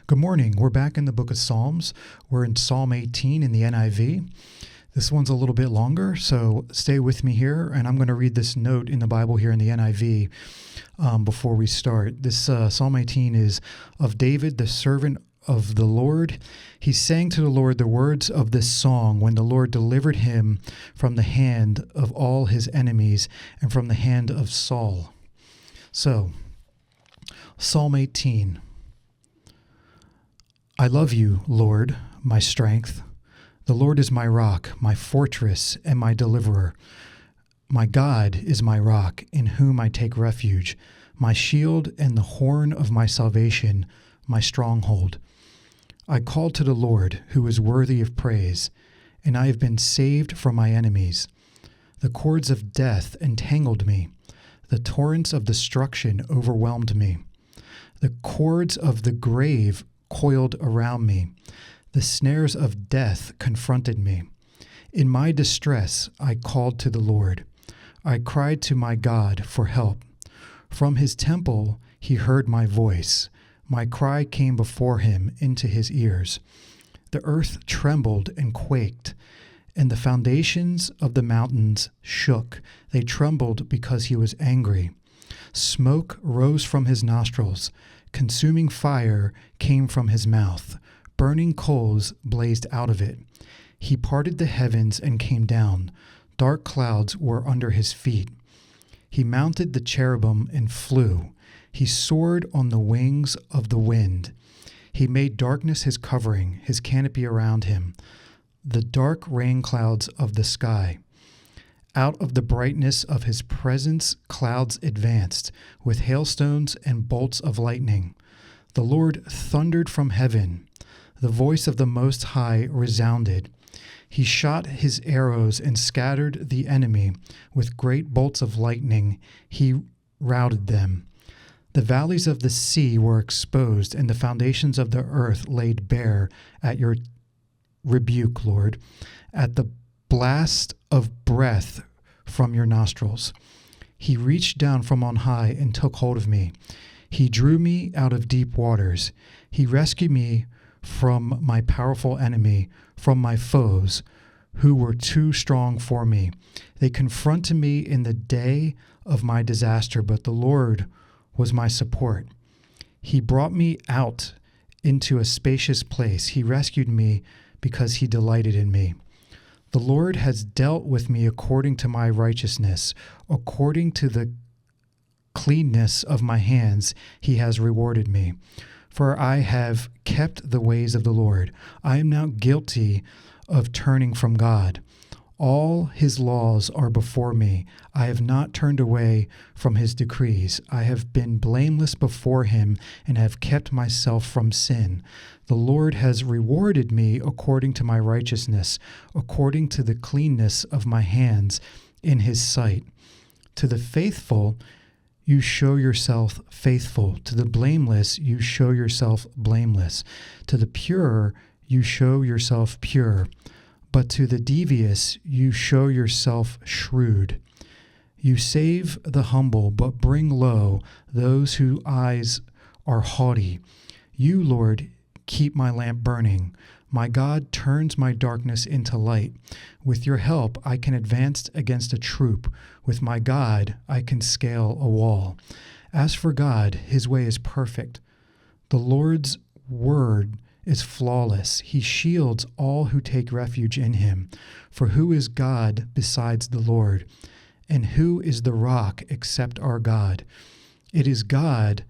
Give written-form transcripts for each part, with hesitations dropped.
Good morning. We're back in the book of Psalms. We're in Psalm 18 in the NIV. This one's a little bit longer, so stay with me here, and I'm going to read this note in the Bible here in the NIV before we start. This Psalm 18 is of David, the servant of the Lord. He sang to the Lord the words of this song when the Lord delivered him from the hand of all his enemies and from the hand of Saul. So, Psalm 18. I love you, Lord, my strength. The Lord is my rock, my fortress, and my deliverer. My God is my rock, in whom I take refuge, my shield and the horn of my salvation, my stronghold. I called to the Lord, who is worthy of praise, and I have been saved from my enemies. The cords of death entangled me. The torrents of destruction overwhelmed me. The cords of the grave coiled around me. The snares of death confronted me. In my distress, I called to the Lord. I cried to my God for help. From his temple, he heard my voice. My cry came before him into his ears. The earth trembled and quaked, and the foundations of the mountains shook. They trembled because he was angry. Smoke rose from his nostrils. Consuming fire came from his mouth. Burning coals blazed out of it. He parted the heavens and came down. Dark clouds were under his feet. He mounted the cherubim and flew. He soared on the wings of the wind. He made darkness his covering, his canopy around him, the dark rain clouds of the sky. Out of the brightness of his presence, clouds advanced, with hailstones and bolts of lightning. The Lord thundered from heaven. The voice of the Most High resounded. He shot his arrows and scattered the enemy. With great bolts of lightning, he routed them. The valleys of the sea were exposed, and the foundations of the earth laid bare at your rebuke, Lord, at the blast of breath from your nostrils. He reached down from on high and took hold of me. He drew me out of deep waters. He rescued me from my powerful enemy, from my foes who were too strong for me. They confronted me in the day of my disaster, but the Lord was my support. He brought me out into a spacious place. He rescued me because he delighted in me. The Lord has dealt with me according to my righteousness, according to the cleanness of my hands, he has rewarded me. For I have kept the ways of the Lord. I am now guilty of turning from God. All his laws are before me. I have not turned away from his decrees. I have been blameless before him and have kept myself from sin. The Lord has rewarded me according to my righteousness, according to the cleanness of my hands in his sight. To the faithful, you show yourself faithful. To the blameless, you show yourself blameless. To the pure, you show yourself pure. But to the devious, you show yourself shrewd. You save the humble, but bring low those whose eyes are haughty. You, Lord, keep my lamp burning. My God turns my darkness into light. With your help, I can advance against a troop. With my God, I can scale a wall. As for God, his way is perfect. The Lord's word is flawless. He shields all who take refuge in him. For who is God besides the Lord? And who is the rock except our God? It is God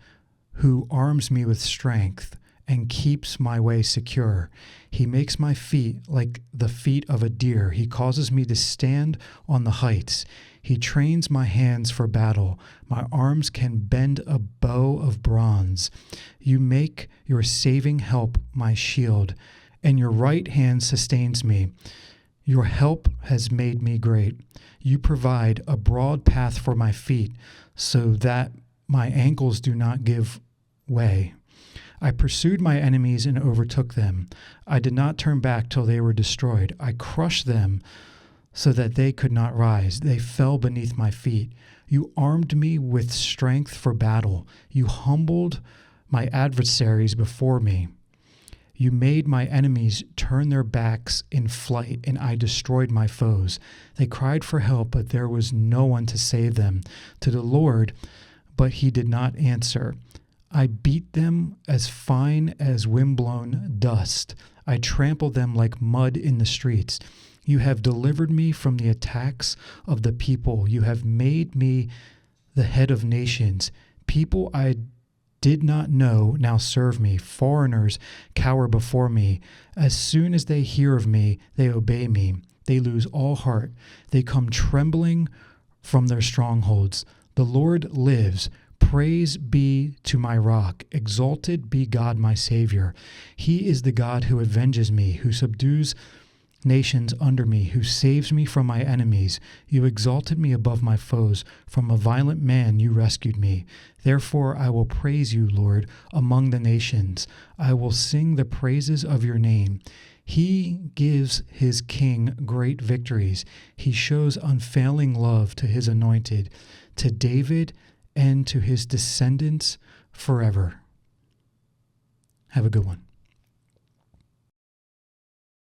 who arms me with strength and keeps my way secure. He makes my feet like the feet of a deer. He causes me to stand on the heights. He trains my hands for battle. My arms can bend a bow of bronze. You make your saving help my shield, and your right hand sustains me. Your help has made me great. You provide a broad path for my feet, so that my ankles do not give way. I pursued my enemies and overtook them. I did not turn back till they were destroyed. I crushed them so that they could not rise. They fell beneath my feet. You armed me with strength for battle. You humbled my adversaries before me. You made my enemies turn their backs in flight, and I destroyed my foes. They cried for help, but there was no one to save them. To the Lord, but he did not answer. I beat them as fine as windblown dust. I trampled them like mud in the streets. You have delivered me from the attacks of the people. You have made me the head of nations. People I did not know now serve me. Foreigners cower before me. As soon as they hear of me, they obey me. They lose all heart. They come trembling from their strongholds. The Lord lives. Praise be to my rock. Exalted be God my Savior. He is the God who avenges me, who subdues nations under me, who saves me from my enemies. You exalted me above my foes. From a violent man you rescued me. Therefore I will praise you, Lord, among the nations. I will sing the praises of your name. He gives his king great victories. He shows unfailing love to his anointed, to David and to his descendants forever. Have a good one.